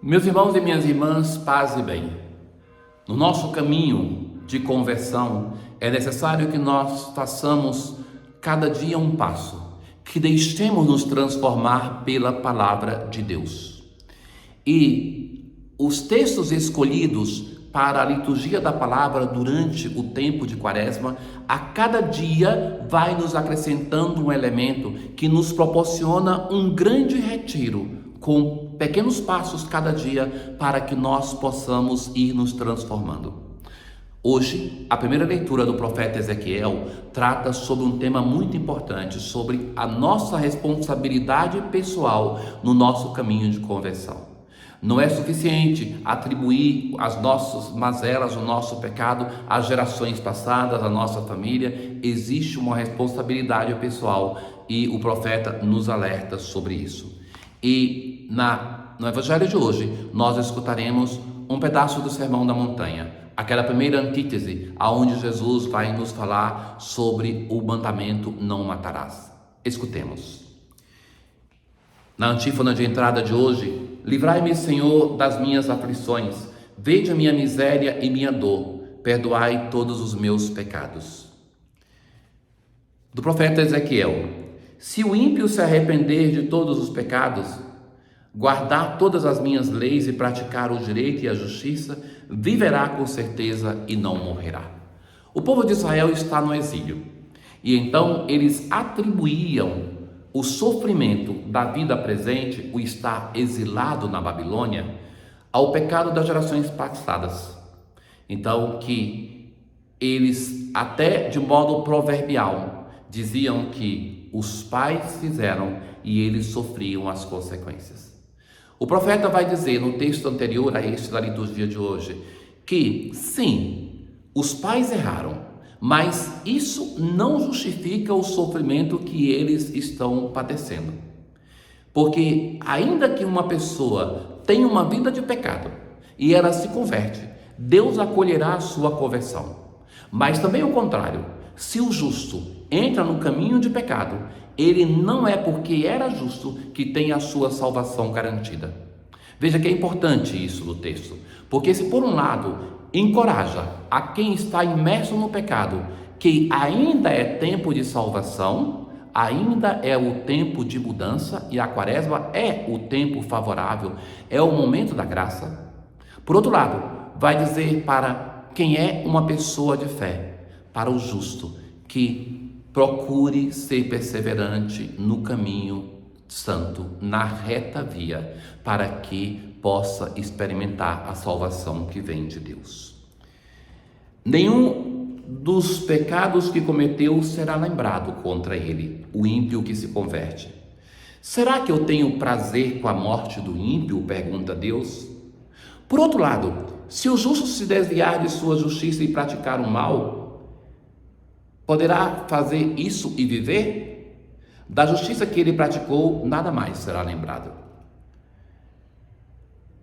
Meus irmãos e minhas irmãs, paz e bem. No nosso caminho de conversão, é necessário que nós façamos cada dia um passo, que deixemos nos transformar pela palavra de Deus. E os textos escolhidos para a liturgia da palavra durante o tempo de Quaresma, a cada dia vai nos acrescentando um elemento que nos proporciona um grande retiro, com pequenos passos cada dia, para que nós possamos ir nos transformando. Hoje, a primeira leitura do profeta Ezequiel trata sobre um tema muito importante, sobre a nossa responsabilidade pessoal no nosso caminho de conversão. Não é suficiente atribuir as nossas mazelas, o nosso pecado às gerações passadas, à nossa família. Existe uma responsabilidade pessoal e o profeta nos alerta sobre isso. E no Evangelho de hoje, nós escutaremos um pedaço do Sermão da Montanha, aquela primeira antítese, aonde Jesus vai nos falar sobre o mandamento não matarás. Escutemos. Na antífona de entrada de hoje: livrai-me, Senhor, das minhas aflições, vede a minha miséria e minha dor, perdoai todos os meus pecados. Do profeta Ezequiel: se o ímpio se arrepender de todos os pecados, guardar todas as minhas leis e praticar o direito e a justiça, viverá com certeza e não morrerá. O povo de Israel está no exílio, e então eles atribuíam o sofrimento da vida presente, o estar exilado na Babilônia, ao pecado das gerações passadas. Então, que eles, até de modo proverbial, diziam que os pais fizeram e eles sofriam as consequências. O profeta vai dizer no texto anterior a este da liturgia de hoje que sim, os pais erraram, mas isso não justifica o sofrimento que eles estão padecendo. Porque ainda que uma pessoa tenha uma vida de pecado e ela se converte, Deus acolherá a sua conversão. Mas também o contrário, se o justo entra no caminho de pecado, ele não é porque era justo que tem a sua salvação garantida. Veja que é importante isso do texto, porque se por um lado encoraja a quem está imerso no pecado que ainda é tempo de salvação, ainda é o tempo de mudança, e a Quaresma é o tempo favorável, é o momento da graça. Por outro lado, vai dizer para quem é uma pessoa de fé, para o justo, que procure ser perseverante no caminho santo, na reta via, para que possa experimentar a salvação que vem de Deus. Nenhum dos pecados que cometeu será lembrado contra ele, o ímpio que se converte. Será que eu tenho prazer com a morte do ímpio? Pergunta Deus. Por outro lado, se o justo se desviar de sua justiça e praticar o mal, poderá fazer isso e viver? Da justiça que ele praticou, nada mais será lembrado.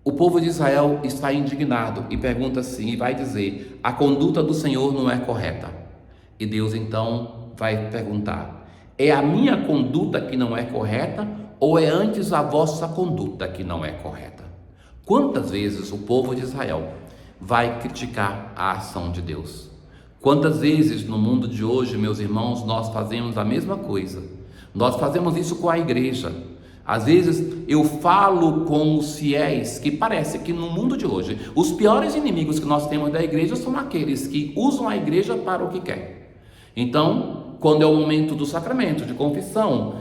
O povo de Israel está indignado e pergunta assim, e vai dizer: a conduta do Senhor não é correta. E Deus então vai perguntar: é a minha conduta que não é correta, ou é antes a vossa conduta que não é correta? Quantas vezes o povo de Israel vai criticar a ação de Deus? Quantas vezes no mundo de hoje, meus irmãos, nós fazemos a mesma coisa? Nós fazemos isso com a igreja. Às vezes eu falo com os fiéis que parece que no mundo de hoje os piores inimigos que nós temos da igreja são aqueles que usam a igreja para o que quer. Então, quando é o momento do sacramento, de confissão,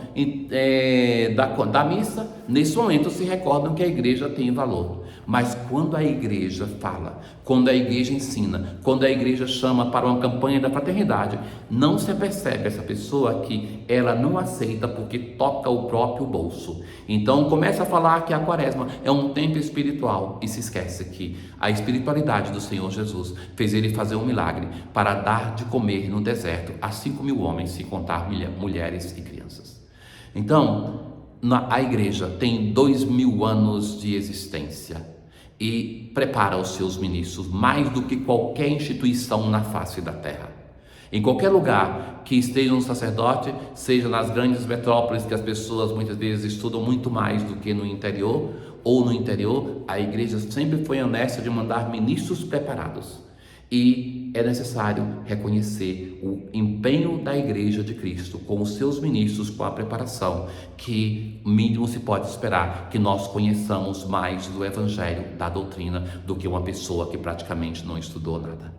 da missa, nesse momento se recordam que a igreja tem valor. Mas quando a igreja fala, quando a igreja ensina, quando a igreja chama para uma campanha da fraternidade, não se percebe essa pessoa que ela não aceita porque toca o próprio bolso. Então começa a falar que a Quaresma é um tempo espiritual e se esquece que a espiritualidade do Senhor Jesus fez ele fazer um milagre para dar de comer no deserto a 5.000 homens, sem contar mulheres e crianças. Então, a igreja tem 2.000 anos de existência e prepara os seus ministros mais do que qualquer instituição na face da terra. Em qualquer lugar que esteja um sacerdote, seja nas grandes metrópoles que as pessoas muitas vezes estudam muito mais do que no interior, ou no interior, a igreja sempre foi honesta de mandar ministros preparados. E é necessário reconhecer o empenho da Igreja de Cristo com os seus ministros, com a preparação, que mínimo se pode esperar que nós conheçamos mais do Evangelho, da doutrina, do que uma pessoa que praticamente não estudou nada.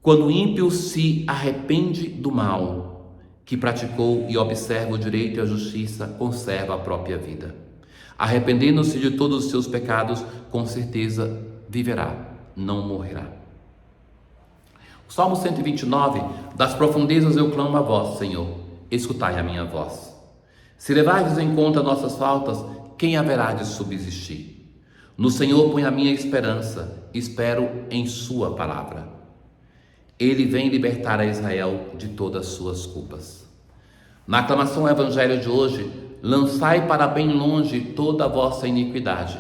Quando o ímpio se arrepende do mal que praticou e observa o direito e a justiça, conserva a própria vida. Arrependendo-se de todos os seus pecados, com certeza viverá, não morrerá. O Salmo 129, das profundezas eu clamo a vós, Senhor, escutai a minha voz. Se levardes em conta nossas faltas, quem haverá de subsistir? No Senhor ponho a minha esperança, espero em sua palavra. Ele vem libertar a Israel de todas as suas culpas. Na aclamação ao Evangelho de hoje, lançai para bem longe toda a vossa iniquidade,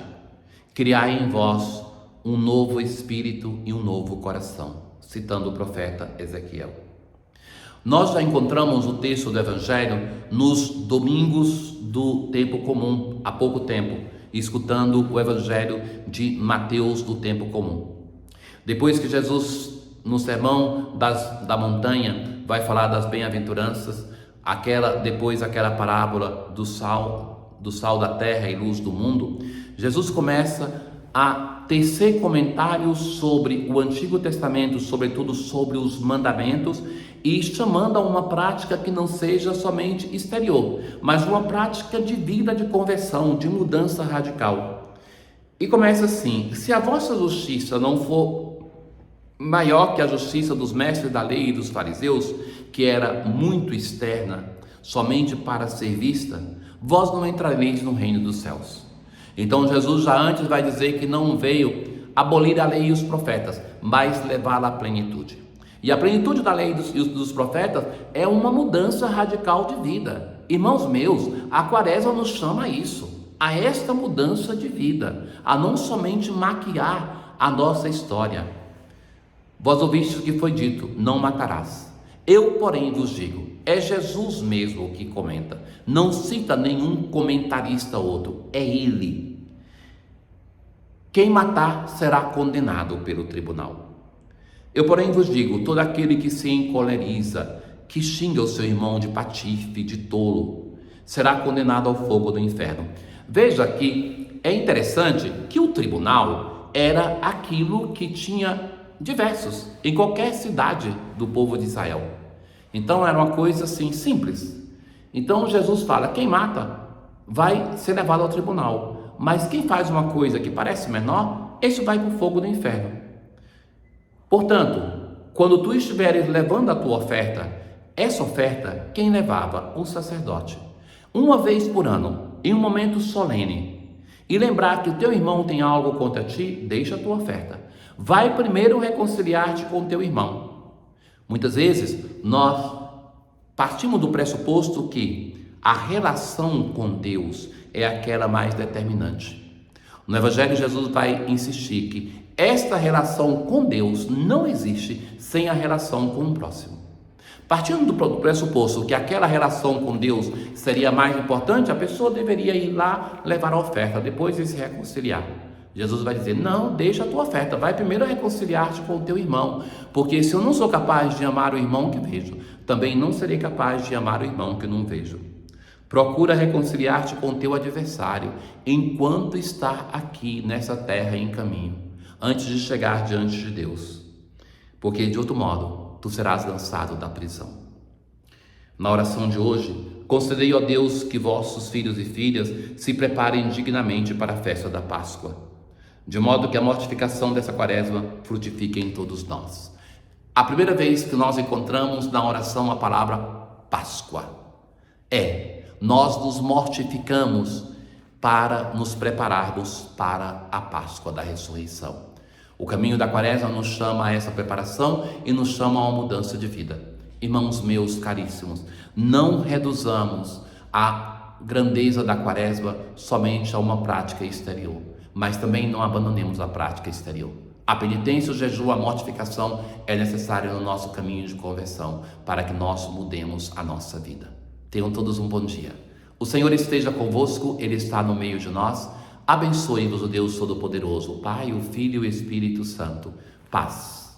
criai em vós um novo espírito e um novo coração, citando o profeta Ezequiel. Nós já encontramos o texto do Evangelho nos domingos do tempo comum, há pouco tempo, escutando o Evangelho de Mateus do tempo comum. Depois que Jesus, no sermão da montanha, vai falar das bem-aventuranças, depois aquela parábola do sal da terra e luz do mundo, Jesus começa a tecer comentários sobre o Antigo Testamento, sobretudo sobre os mandamentos, e chamando a uma prática que não seja somente exterior, mas uma prática de vida, de conversão, de mudança radical. E começa assim: se a vossa justiça não for maior que a justiça dos mestres da lei e dos fariseus, que era muito externa, somente para ser vista, vós não entrareis no reino dos céus. Então Jesus já antes vai dizer que não veio abolir a lei e os profetas, mas levá-la à plenitude. E a plenitude da lei e dos profetas é uma mudança radical de vida. Irmãos meus, a Quaresma nos chama a isso, a esta mudança de vida, a não somente maquiar a nossa história. Vós ouvistes o que foi dito, não matarás. Eu, porém, vos digo, é Jesus mesmo que comenta, não cita nenhum comentarista outro, é ele. Quem matar será condenado pelo tribunal. Eu, porém, vos digo, todo aquele que se encoleriza, que xinga o seu irmão de patife, de tolo, será condenado ao fogo do inferno. Veja que é interessante que o tribunal era aquilo que tinha diversos, em qualquer cidade do povo de Israel. Então era uma coisa assim simples. Então Jesus fala: quem mata vai ser levado ao tribunal, mas quem faz uma coisa que parece menor, esse vai para o fogo do inferno. Portanto, quando tu estiveres levando a tua oferta, essa oferta quem levava? O sacerdote, uma vez por ano, em um momento solene, e lembrar que o teu irmão tem algo contra ti, deixa a tua oferta. Vai primeiro reconciliar-te com o teu irmão. Muitas vezes nós partimos do pressuposto que a relação com Deus é aquela mais determinante. No Evangelho, Jesus vai insistir que esta relação com Deus não existe sem a relação com o próximo. Partindo do pressuposto que aquela relação com Deus seria mais importante, a pessoa deveria ir lá levar a oferta, depois de se reconciliar. Jesus vai dizer: não, deixa a tua oferta, vai primeiro reconciliar-te com o teu irmão, porque se eu não sou capaz de amar o irmão que vejo, também não serei capaz de amar o irmão que não vejo. Procura reconciliar-te com o teu adversário, enquanto está aqui nessa terra em caminho, antes de chegar diante de Deus, porque de outro modo, tu serás lançado da prisão. Na oração de hoje, concedei, ó Deus, que vossos filhos e filhas se preparem dignamente para a festa da Páscoa, de modo que a mortificação dessa quaresma frutifique em todos nós. A primeira vez que nós encontramos na oração a palavra Páscoa nós nos mortificamos para nos prepararmos para a Páscoa da ressurreição. O caminho da quaresma nos chama a essa preparação e nos chama a uma mudança de vida. Irmãos meus caríssimos, não reduzamos a grandeza da quaresma somente a uma prática exterior, mas também não abandonemos a prática exterior. A penitência, o jejum, a mortificação é necessária no nosso caminho de conversão para que nós mudemos a nossa vida. Tenham todos um bom dia. O Senhor esteja convosco, Ele está no meio de nós. Abençoe-vos o Deus Todo-Poderoso, o Pai, o Filho e o Espírito Santo. Paz.